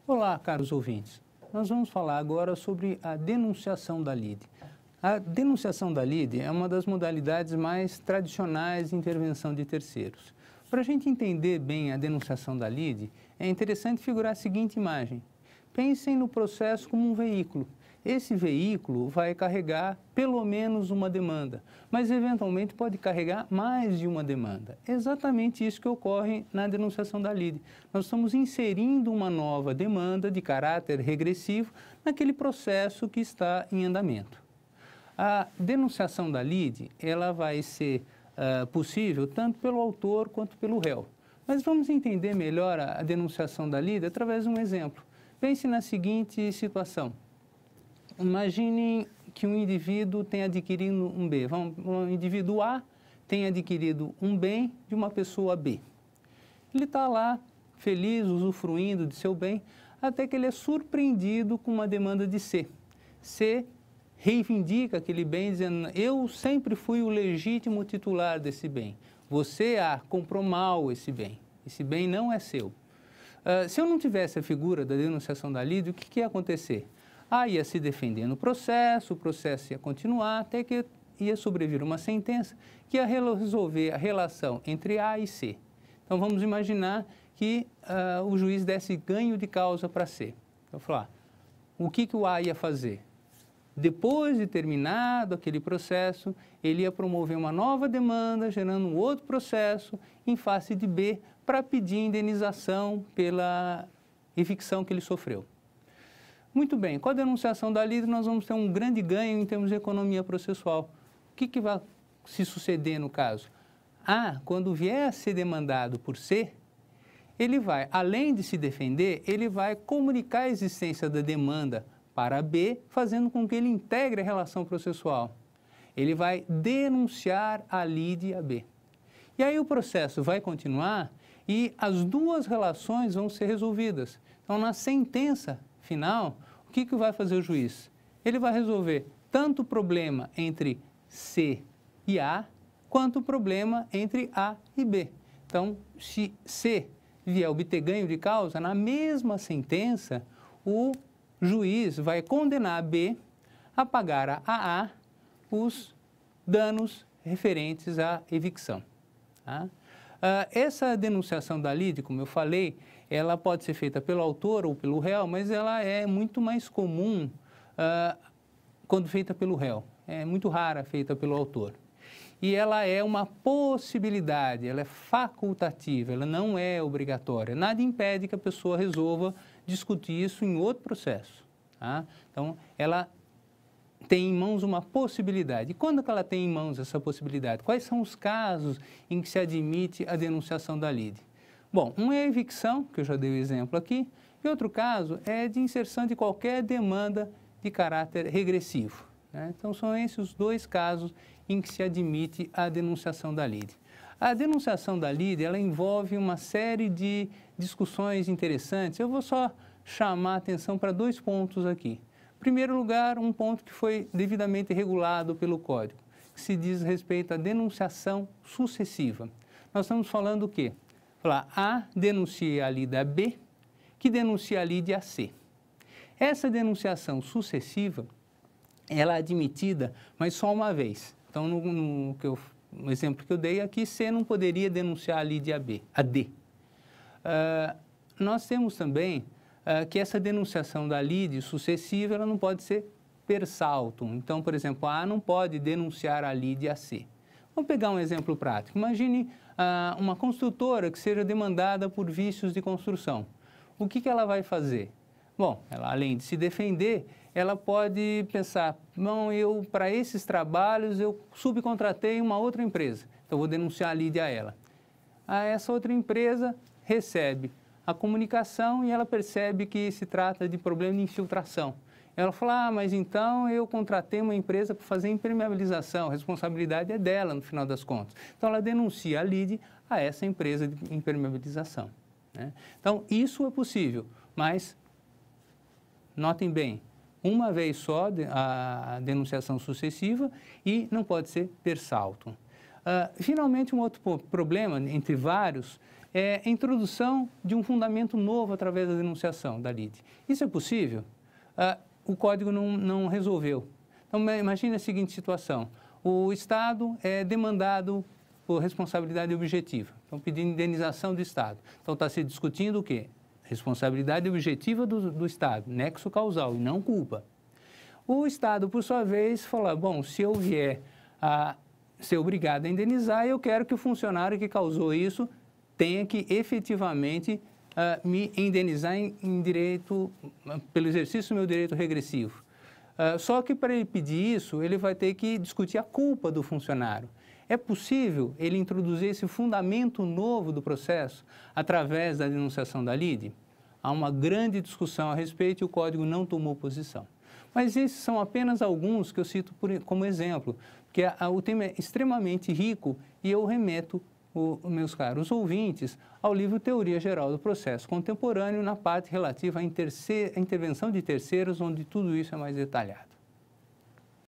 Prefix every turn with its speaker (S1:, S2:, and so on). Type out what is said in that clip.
S1: Olá, caros ouvintes. Nós vamos falar agora sobre a denunciação da lide. A denunciação da lide é uma das modalidades mais tradicionais de intervenção de terceiros. Para a gente entender bem a denunciação da lide, é interessante figurar a seguinte imagem. Pensem no processo como um veículo. Esse veículo vai carregar pelo menos uma demanda, mas eventualmente pode carregar mais de uma demanda. É exatamente isso que ocorre na denunciação da lide. Nós estamos inserindo uma nova demanda de caráter regressivo naquele processo que está em andamento. A denunciação da lide, ela vai ser possível tanto pelo autor quanto pelo réu. Mas vamos entender melhor a denunciação da lide através de um exemplo. Pense na seguinte situação. Imaginem que um indivíduo tenha adquirido um bem. Um indivíduo A tem adquirido um bem de uma pessoa B. Ele está lá, feliz, usufruindo de seu bem, até que ele é surpreendido com uma demanda de C. C reivindica aquele bem, dizendo, eu sempre fui o legítimo titular desse bem. Você, A, comprou mal esse bem não é seu. Se eu não tivesse a figura da denunciação da lide, o que ia acontecer? A ia se defender no processo, o processo ia continuar, até que ia sobrevir uma sentença que ia resolver a relação entre A e C. Então, vamos imaginar que o juiz desse ganho de causa para C. Então, falar, o que o A ia fazer? Depois de terminado aquele processo, ele ia promover uma nova demanda, gerando um outro processo em face de B para pedir indenização pela evicção que ele sofreu. Muito bem, com a denunciação da lide, nós vamos ter um grande ganho em termos de economia processual. O que vai se suceder no caso? A, quando vier a ser demandado por C, ele vai, além de se defender, ele vai comunicar a existência da demanda para B, fazendo com que ele integre a relação processual. Ele vai denunciar a lide a B. E aí o processo vai continuar e as duas relações vão ser resolvidas. Então, na sentença final, o que vai fazer o juiz? Ele vai resolver tanto o problema entre C e A, quanto o problema entre A e B. Então, se C vier obter ganho de causa, na mesma sentença, o juiz vai condenar B a pagar a A os danos referentes à evicção. Tá? Essa denunciação da lide, como eu falei, ela pode ser feita pelo autor ou pelo réu, mas ela é muito mais comum quando feita pelo réu. É muito rara feita pelo autor. E ela é uma possibilidade, ela é facultativa, ela não é obrigatória. Nada impede que a pessoa resolva discutir isso em outro processo. Tá? Então, ela tem em mãos uma possibilidade. E quando que ela tem em mãos essa possibilidade? Quais são os casos em que se admite a denunciação da lide? Bom, um é a evicção, que eu já dei o exemplo aqui, e outro caso é de inserção de qualquer demanda de caráter regressivo. Né? Então, são esses os dois casos em que se admite a denunciação da lide. A denunciação da lide, ela envolve uma série de discussões interessantes. Eu vou só chamar a atenção para dois pontos aqui. Em primeiro lugar, um ponto que foi devidamente regulado pelo Código, que se diz respeito à denunciação sucessiva. Nós estamos falando o quê? Falar A denuncia a lide a B, que denuncia a lide a C. Essa denunciação sucessiva, ela é admitida, mas só uma vez. Então, no exemplo que eu dei aqui, C não poderia denunciar a lide a D. Nós temos também que essa denunciação da lide sucessiva ela não pode ser per saltum. Então, por exemplo, A não pode denunciar a lide a C. Vamos pegar um exemplo prático. Imagine uma construtora que seja demandada por vícios de construção. O que ela vai fazer? Bom, ela, além de se defender, ela pode pensar, não, para esses trabalhos eu subcontratei uma outra empresa, então vou denunciar a lide a ela. Essa outra empresa recebe a comunicação e ela percebe que se trata de problema de infiltração. Ela fala, mas então eu contratei uma empresa para fazer impermeabilização, a responsabilidade é dela no final das contas. Então ela denuncia a lide a essa empresa de impermeabilização. Né? Então isso é possível, mas notem bem, uma vez só a denunciação sucessiva e não pode ser per saltum. Finalmente, um outro problema, entre vários, é a introdução de um fundamento novo através da denunciação da lide. Isso é possível? O Código não resolveu. Então, imagine a seguinte situação. O Estado é demandado por responsabilidade objetiva. Então, pedindo indenização do Estado. Então, está se discutindo o quê? Responsabilidade objetiva do Estado, nexo causal e não culpa. O Estado, por sua vez, fala, bom, se eu vier a ser obrigado a indenizar, eu quero que o funcionário que causou isso tenha que efetivamente me indenizar pelo exercício do meu direito regressivo. Só que para ele pedir isso, ele vai ter que discutir a culpa do funcionário. É possível ele introduzir esse fundamento novo do processo através da denunciação da lide? Há uma grande discussão a respeito e o Código não tomou posição. Mas esses são apenas alguns que eu cito como exemplo, porque o tema é extremamente rico e eu remeto, meus caros ouvintes, ao livro Teoria Geral do Processo Contemporâneo, na parte relativa à intervenção de terceiros, onde tudo isso é mais detalhado.